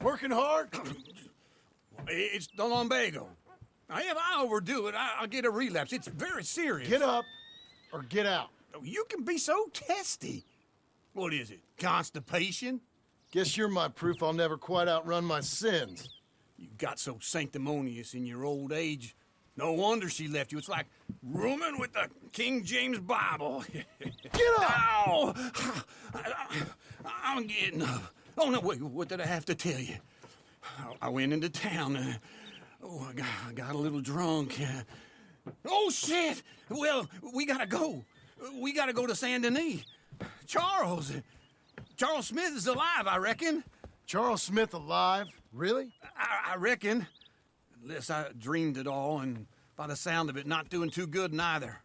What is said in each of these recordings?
Working hard? It's the lumbago. Now, if I overdo it, I'll get a relapse. It's very serious. Get up or get out. You can be so testy. What is it, constipation? Guess you're my proof I'll never quite outrun my sins. You got so sanctimonious in your old age. No wonder she left you. It's like rooming with the King James Bible. Get up! Ow! I'm getting up. Oh, no, wait, what did I have to tell you? I went into town. I got a little drunk. Oh, shit! Well, we gotta go. We gotta go to Saint Denis. Charles Smith is alive, I reckon. Charles Smith alive? Really? I reckon. Unless I dreamed it all, and by the sound of it, not doing too good neither.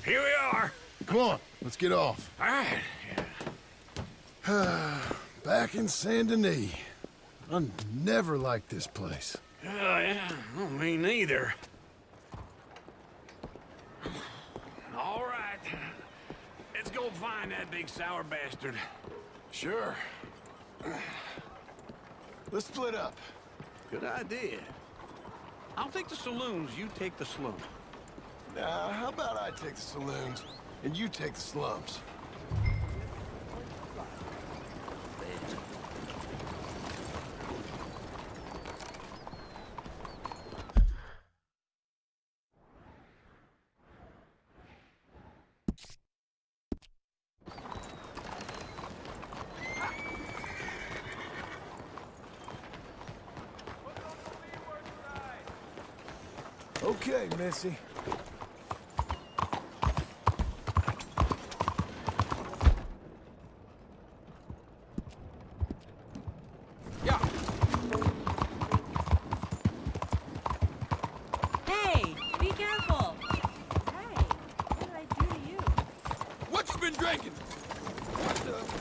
Here we are. Come on, let's get off. All right. Back in Saint Denis. I never liked this place. Oh, yeah. Oh, me neither. All right. Let's go find that big sour bastard. Sure. Let's split up. Good idea. I'll take the saloons, you take the slum. How about I take the saloons, and you take the slums? Okay, Missy. Yeah. Hey, be careful. Hey, what did I do to you? What you been drinking? What the?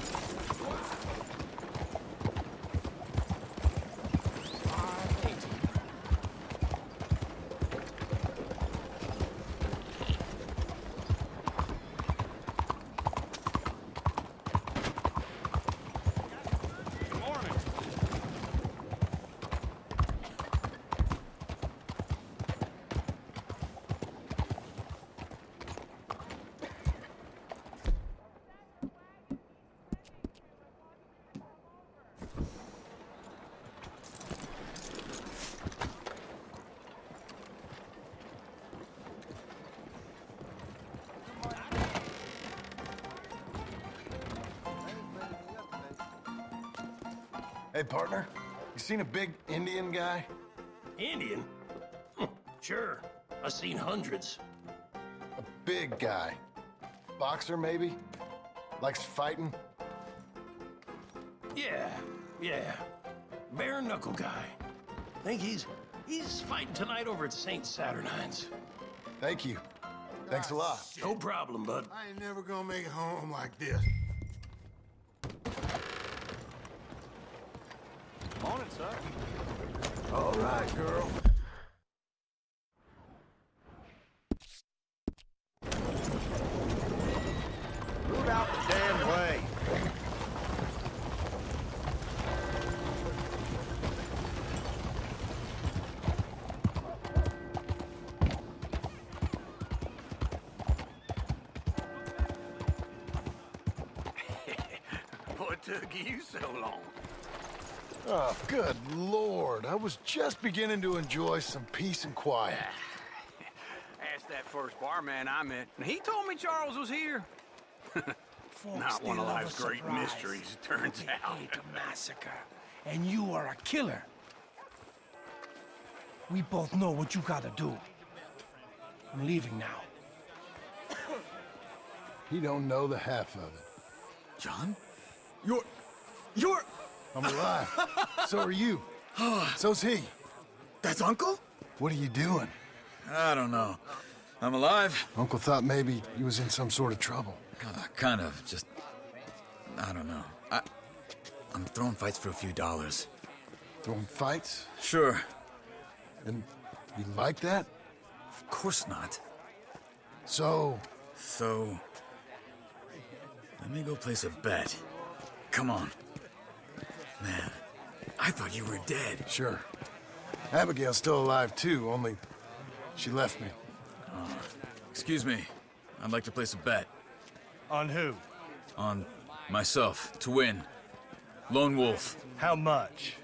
Hey, partner. You seen a big Indian guy? Indian? Sure. I've seen hundreds. A big guy. Boxer, maybe? Likes fighting? Yeah. Bare knuckle guy. Think he's fighting tonight over at St. Saturnine's. Thank you. Thanks a lot. No problem, bud. I ain't never gonna make it home like this. Morning, sir. All right, girl. Move out the damn way. What took you so long? Oh, good Lord. I was just beginning to enjoy some peace and quiet. Asked that first barman I met, and he told me Charles was here. Not one of life's great mysteries, it turns out. Hate a massacre, and you are a killer. We both know what you gotta do. I'm leaving now. He don't know the half of it. John? You're... I'm alive. So are you. So's he. That's Uncle? What are you doing? I don't know. I'm alive. Uncle thought maybe he was in some sort of trouble. Kind of. Just... I don't know. I'm throwing fights for a few dollars. Throwing fights? Sure. And you like that? Of course not. So... So... Let me go place a bet. Come on. Man, I thought you were dead. Sure. Abigail's still alive, too, only she left me. Excuse me. I'd like to place a bet. On who? On myself, to win. Lone Wolf. How much?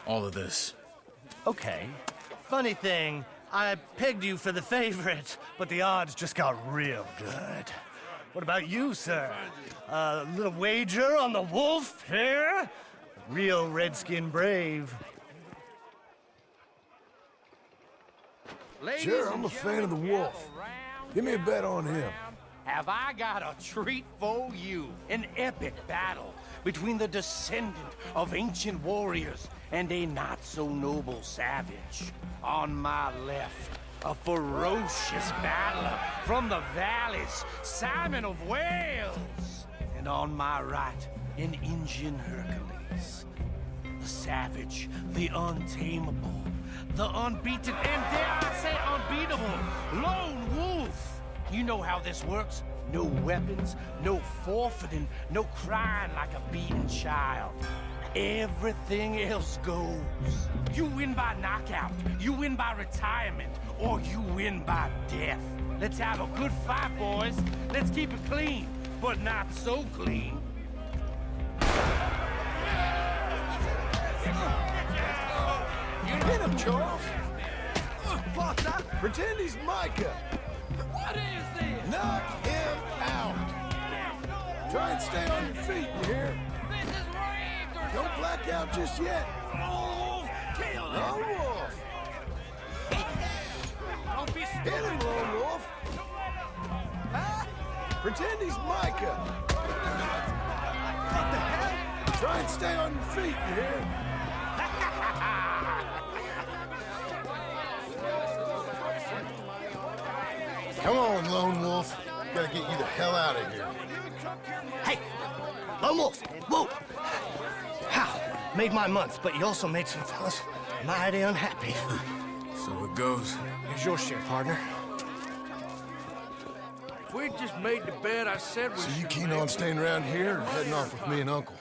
All of this. Okay. Funny thing, I pegged you for the favorite, but the odds just got real good. What about you, sir? A little wager on the wolf here? Real redskin brave. Sure, I'm a fan of the wolf. Give me a bet on him. Have I got a treat for you? An epic battle between the descendant of ancient warriors and a not-so-noble savage. On my left, a ferocious battler from the valleys, Simon of Wales. And on my right, an Indian Hercules. The savage, the untamable, the unbeaten, and dare I say unbeatable, Lone Wolf. You know how this works. No weapons, no forfeiting, no crying like a beaten child. Everything else goes. You win by knockout, you win by retirement, or you win by death. Let's have a good fight, boys. Let's keep it clean, but not so clean. You hit him, Charles. Pretend he's Micah. What is this? Knock him out. Try and stay on your feet, you hear? This is rigged or Don't black out just yet. Lone kill him. Lone Wolf. Don't be Hit him, Lone Wolf. Pretend he's Micah. What the hell? Try and stay on your feet, you hear? Come on, Lone Wolf. Gotta get you the hell out of here. Hey! Lone Wolf! Whoa! How? Made my month, but you also made some fellas mighty unhappy. So it goes. Here's your share, partner. If we'd just made the bet I said we So you should keen make. on staying around here or heading off with me and Uncle?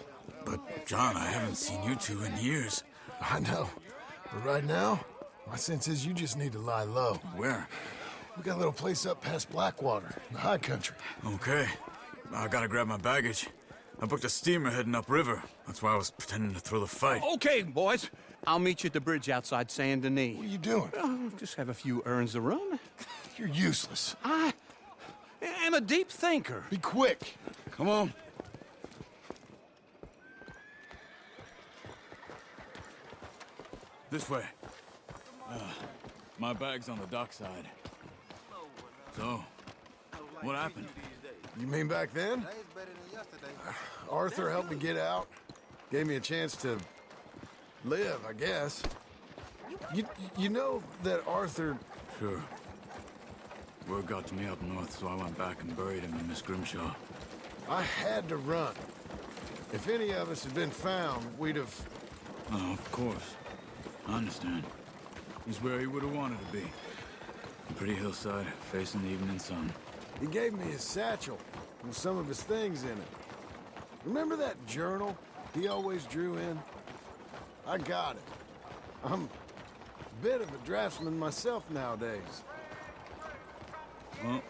But, John, I haven't seen you two in years. I know. But right now, my sense is you just need to lie low. Where? We got a little place up past Blackwater, in the high country. Okay. I gotta grab my baggage. I booked a steamer heading upriver. That's why I was pretending to throw the fight. Okay, boys. I'll meet you at the bridge outside Saint Denis. What are you doing? Just have a few errands to run. You're useless. I am a deep thinker. Be quick. Come on. This way. My bag's on the dockside. So, what happened? You mean back then? Arthur helped me get out. Gave me a chance to live, I guess. You know that Arthur... Sure. Word got to me up north, so I went back and buried him in Miss Grimshaw. I had to run. If any of us had been found, we'd have... Oh, of course. I understand. He's where he would have wanted to be. A pretty hillside, facing the evening sun. He gave me his satchel with some of his things in it. Remember that journal he always drew in? I got it. I'm a bit of a draftsman myself nowadays. Well,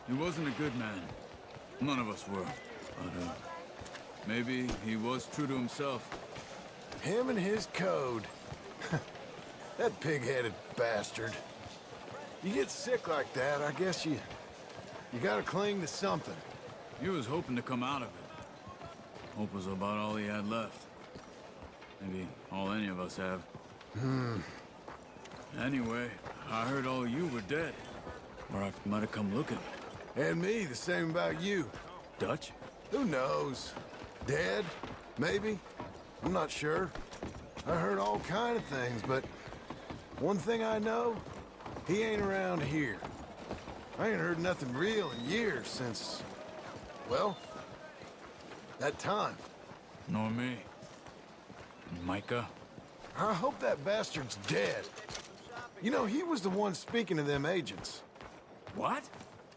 he wasn't a good man. None of us were. But, maybe he was true to himself. Him and his code. That pig-headed bastard. You get sick like that, I guess you gotta cling to something. He was hoping to come out of it. Hope was about all he had left. Maybe all any of us have. Anyway, I heard all you were dead. Or I might have come looking. And me, the same about you. Dutch? Who knows? Dead? Maybe? I'm not sure. I heard all kind of things, but one thing I know, he ain't around here. I ain't heard nothing real in years since, well, that time. Nor me. Micah? I hope that bastard's dead. You know, he was the one speaking to them agents. What?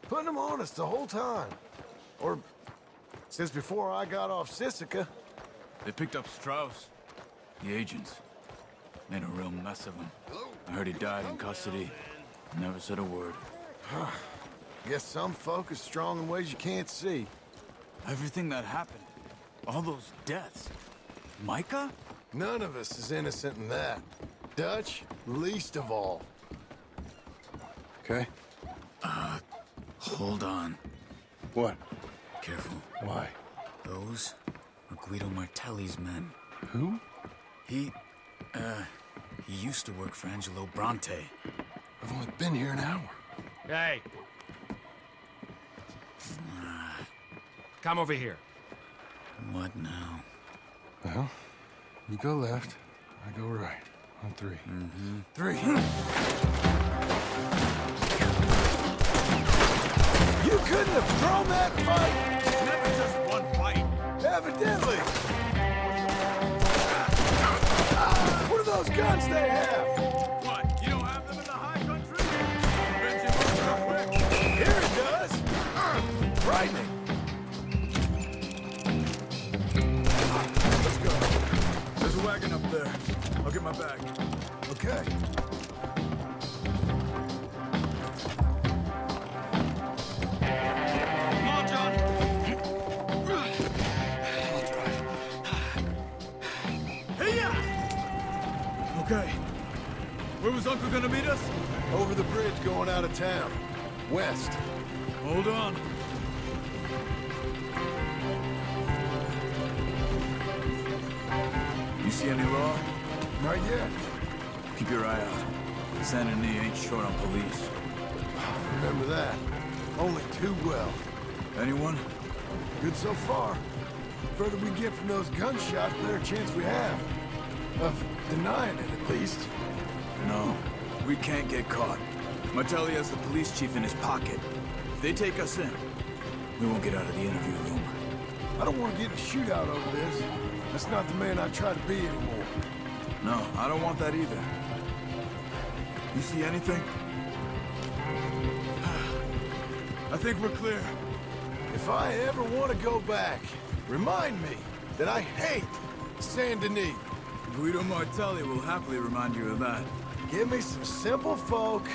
Putting them on us the whole time. Or since before I got off Sisika. They picked up Strauss. The agents. Made a real mess of him. I heard he died in custody. Never said a word. Guess some folk is strong in ways you can't see. Everything that happened. All those deaths. Micah? None of us is innocent in that. Dutch, least of all. Okay? Hold on. What? Careful. Why? Those are Guido Martelli's men. Who? He used to work for Angelo Bronte. I've only been here an hour. Hey. Come over here. What now? Well, you go left, I go right. On three. Three. You couldn't have thrown that fight! Never just one fight. Evidently! What are those guns they have? What? You don't have them in the high country? Bet you move real quick. Here it does! Frightening! Let's go. There's a wagon up there. I'll get my bag. Okay. Come on, John. Okay. Where was Uncle gonna meet us? Over the bridge going out of town. West. Hold on. You see any law? Not yet. Keep your eye out. San Denis ain't short on police. Remember that. Only too well. Anyone? Good so far. Further we get from those gunshots, better chance we have. Of denying it, at least. No. We can't get caught. Martelli has the police chief in his pocket. If they take us in, we won't get out of the interview room. I don't want to get in a shootout over this. That's not the man I try to be anymore. No, I don't want that either. You see anything? I think we're clear. If I ever want to go back, remind me that I hate Saint Denis. Guido Martelli will happily remind you of that. Give me some simple folk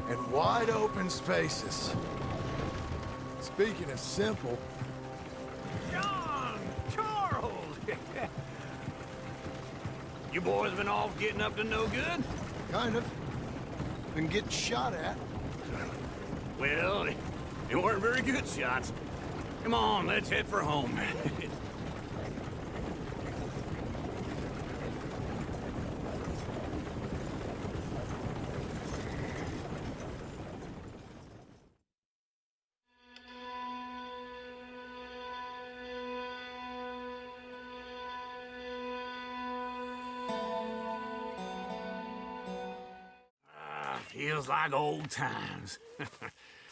and wide open spaces. Speaking of simple, John! Charles! You boys been off getting up to no good? kind of. Been getting shot at. Well, they weren't very good shots. Come on, let's head for home. Feels like old times.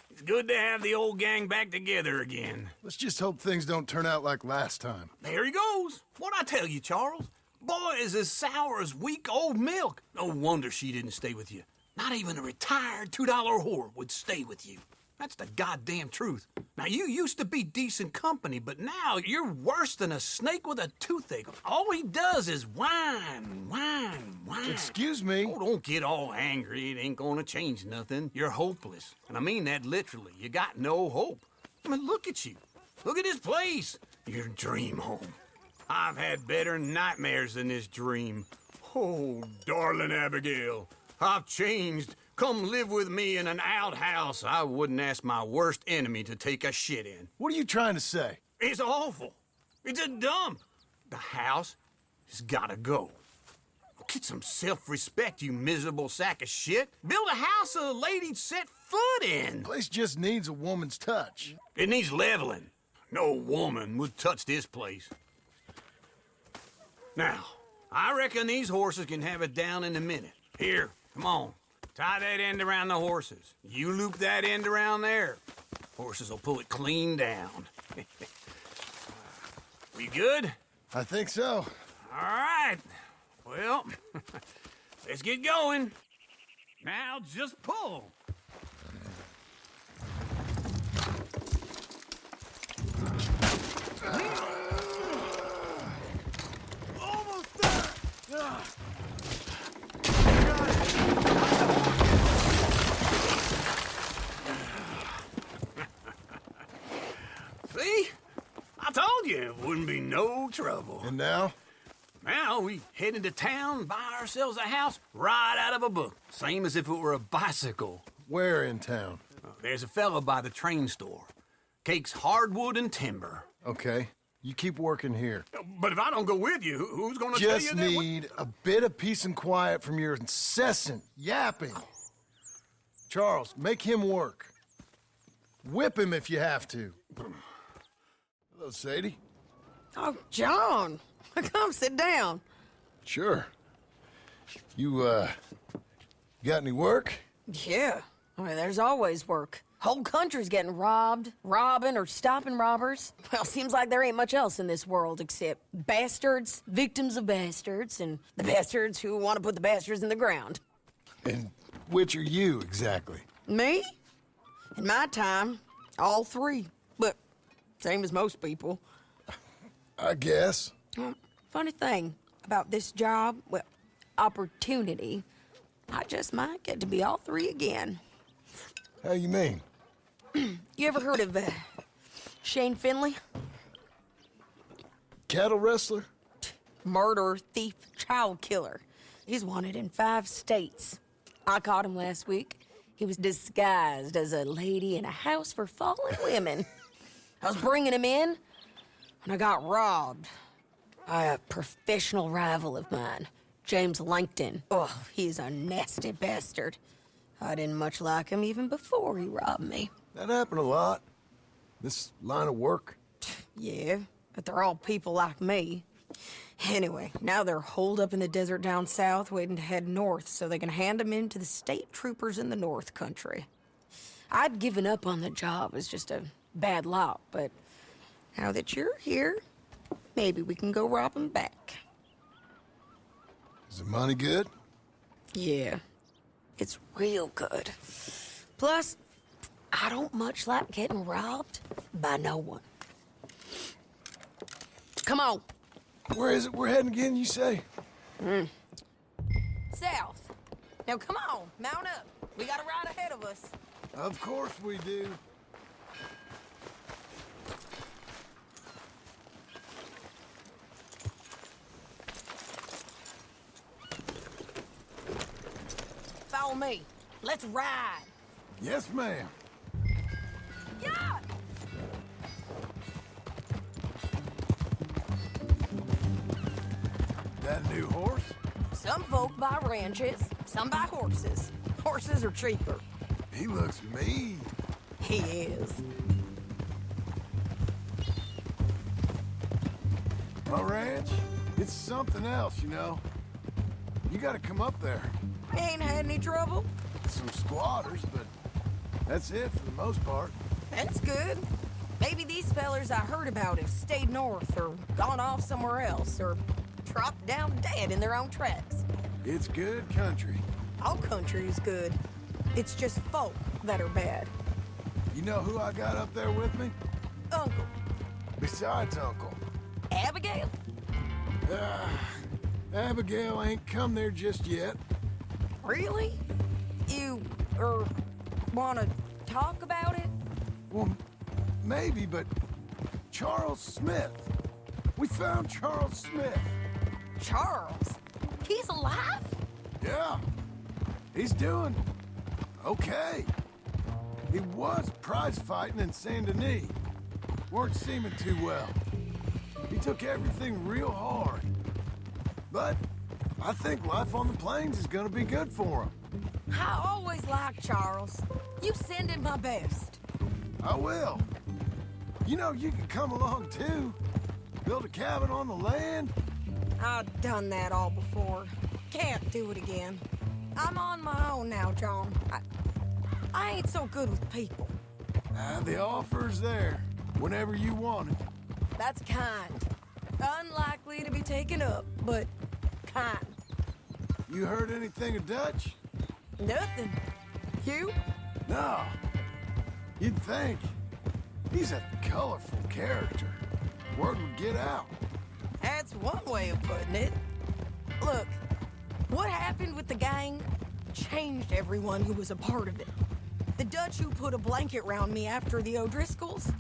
It's good to have the old gang back together again. Let's just hope things don't turn out like last time. There he goes. What'd I tell you, Charles? Boy is as sour as weak old milk. No wonder she didn't stay with you. Not even a retired $2 whore would stay with you. That's the goddamn truth. Now, you used to be decent company, but now you're worse than a snake with a toothache. All he does is whine, whine, whine. Excuse me. Oh, don't get all angry. It ain't gonna change nothing. You're hopeless. And I mean that literally. You got no hope. I mean, look at you. Look at this place. Your dream home. I've had better nightmares than this dream. Oh, darling Abigail, I've changed. Come live with me in an outhouse I wouldn't ask my worst enemy to take a shit in. What are you trying to say? It's awful. It's a dump. The house has gotta go. Get some self-respect, you miserable sack of shit. Build a house a lady'd set foot in. Place just needs a woman's touch. It needs leveling. No woman would touch this place. Now, I reckon these horses can have it down in a minute. Here, come on. Tie that end around the horses. You loop that end around there. Horses will pull it clean down. We good? I think so. All right. Well, let's get going. Now just pull. Almost there! See? I told you it wouldn't be no trouble. And now? Now we head into town, buy ourselves a house right out of a book. Same as if it were a bicycle. Where in town? There's a fella by the train store. Cakes hardwood and timber. Okay, you keep working here. But if I don't go with you, who's gonna tell you Just that? need a bit of peace and quiet from your incessant yapping. Charles, make him work. Whip him if you have to. Hello, Sadie. Oh, John, come sit down. Sure. You got any work? Yeah, I mean, there's always work. Whole country's getting robbed, robbing, or stopping robbers. Well, seems like there ain't much else in this world except bastards, victims of bastards, and the bastards who want to put the bastards in the ground. And which are you, exactly? Me? In my time, all three. But same as most people. I guess. Well, funny thing about this job, well, opportunity, I just might get to be all three again. How you mean? You ever heard of Shane Finley? Cattle wrestler? Murderer, thief, child killer. He's wanted in 5 states. I caught him last week. He was disguised as a lady in a house for fallen women. I was bringing him in, and I got robbed by a professional rival of mine, James Langton. Oh, he's a nasty bastard. I didn't much like him even before he robbed me. That happened a lot. This line of work. Yeah, but they're all people like me. Anyway, now they're holed up in the desert down south, waiting to head north so they can hand them in to the state troopers in the north country. I'd given up on the job as just a bad lot, but now that you're here, maybe we can go rob them back. Is the money good? Yeah, it's real good. Plus, I don't much like getting robbed by no one. Come on. Where is it we're heading again, you say? South. Now come on, mount up. We got a ride ahead of us. Of course we do. Follow me. Let's ride. Yes, ma'am. Yeah! That new horse? Some folk buy ranches, some buy horses. Horses are cheaper. He looks mean. He is. My ranch, it's something else, you know. You gotta come up there. Ain't had any trouble. Some squatters, but that's it for the most part. That's good. Maybe these fellers I heard about have stayed north or gone off somewhere else or dropped down dead in their own tracks. It's good country. All country is good. It's just folk that are bad. You know who I got up there with me? Uncle. Besides Uncle. Abigail? Abigail ain't come there just yet. Really? You, wanna talk about it? Well, maybe, but Charles Smith. We found Charles Smith. Charles? He's alive? Yeah. He's doing okay. He was prize fighting in Saint Denis. Weren't seeming too well. He took everything real hard. But I think life on the plains is gonna be good for him. I always liked Charles. You send him my best. I will. You know, you can come along too. Build a cabin on the land. I've done that all before. Can't do it again. I'm on my own now, John. I ain't so good with people. The offer's there, whenever you want it. That's kind. Unlikely to be taken up, but kind. You heard anything of Dutch? Nothing. You? No. You'd think. He's a colorful character. Word would get out. That's one way of putting it. Look, what happened with the gang changed everyone who was a part of it. The Dutch who put a blanket round me after the O'Driscolls,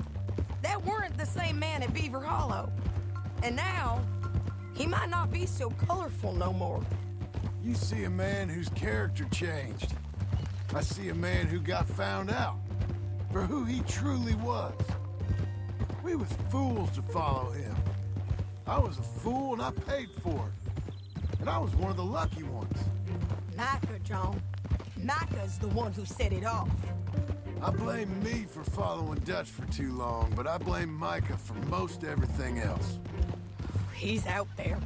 that weren't the same man at Beaver Hollow. And now, he might not be so colorful no more. You see a man whose character changed. I see a man who got found out for who he truly was. We was fools to follow him. I was a fool and I paid for it. And I was one of the lucky ones. Micah, John. Micah's the one who set it off. I blame me for following Dutch for too long, but I blame Micah for most everything else. He's out there.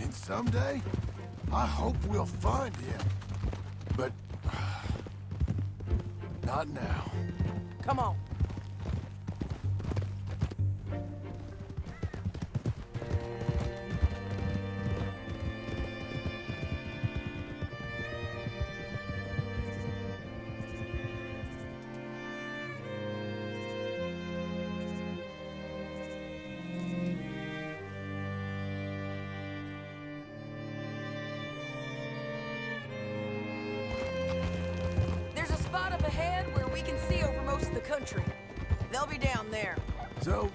And someday, I hope we'll find him. But not now. Come on. Spot up ahead where we can see over most of the country. They'll be down there. So,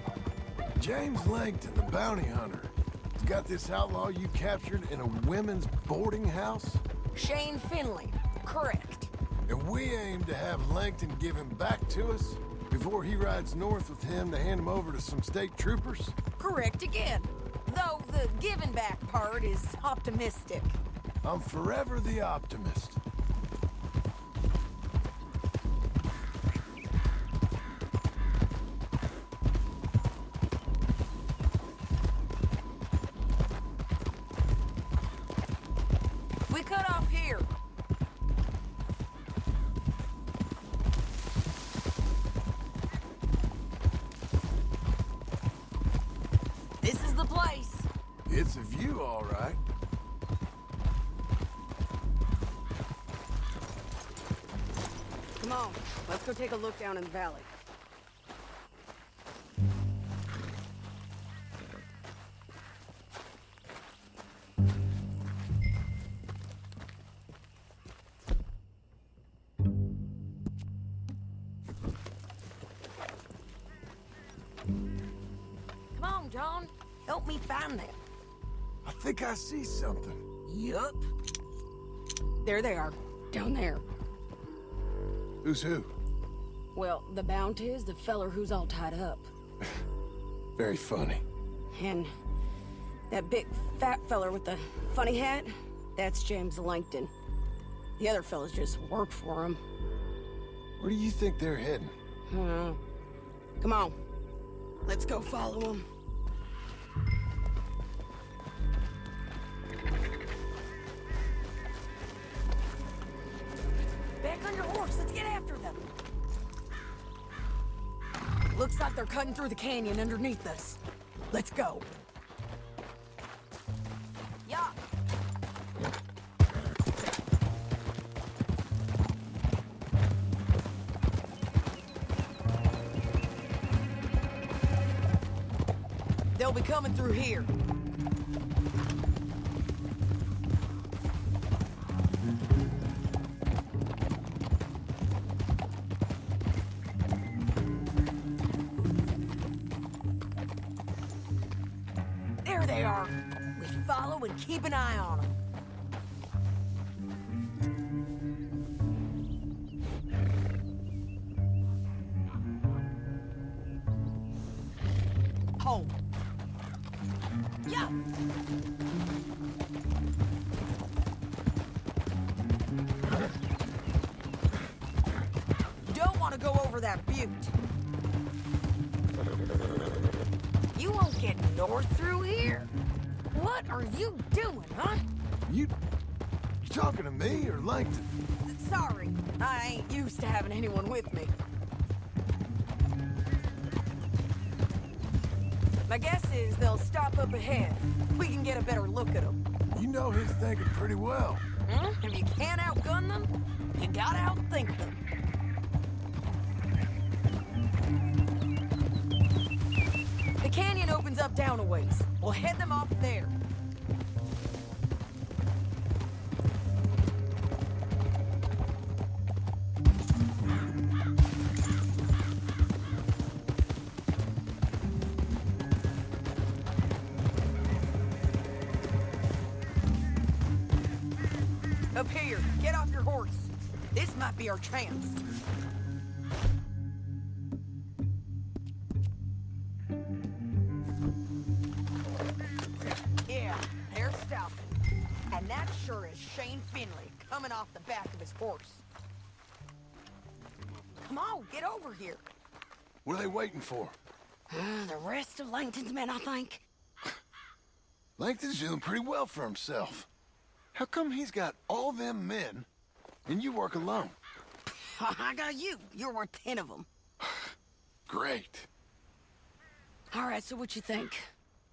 James Langton, the bounty hunter, has got this outlaw you captured in a women's boarding house? Shane Finley, correct. And we aim to have Langton give him back to us before he rides north with him to hand him over to some state troopers? Correct again. Though the giving back part is optimistic. I'm forever the optimist. We cut off here. This is the place. It's a view, all right. Come on, let's go take a look down in the valley. Come on, John. Help me find them. I think I see something. Yup. There they are. Down there. Who's who? Well, the bounty is the feller who's all tied up. Very funny. And that big fat feller with the funny hat, that's James Langton. The other fellas just work for him. Where do you think they're heading? Come on. Let's go follow him. Back on your horse. Let's get after them. Looks like they're cutting through the canyon underneath us. Let's go. Yeah. They'll be coming through here. There they are. We follow and keep an eye on them. Hold. Yeah. Don't want to go over that butte. You won't get north through here. What? What are you doing, huh? You talking to me or Langton? Sorry, I ain't used to having anyone with me. My guess is they'll stop up ahead. We can get a better look at them. You know he's thinking pretty well. Huh? If you can't outgun them, you gotta outthink them. The canyon opens up down a ways. We'll head them off there. Up here, get off your horse. This might be our chance. Yeah, they're stopping. And that sure is Shane Finley coming off the back of his horse. Come on, get over here. What are they waiting for? The rest of Langton's men, I think. Langton's doing pretty well for himself. How come he's got all them men, and you work alone? I got you. You're worth 10 of them. Great. All right, so what you think?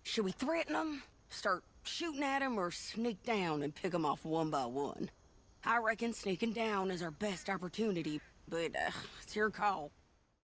Should we threaten them, start shooting at them, or sneak down and pick them off one by one? I reckon sneaking down is our best opportunity, but it's your call.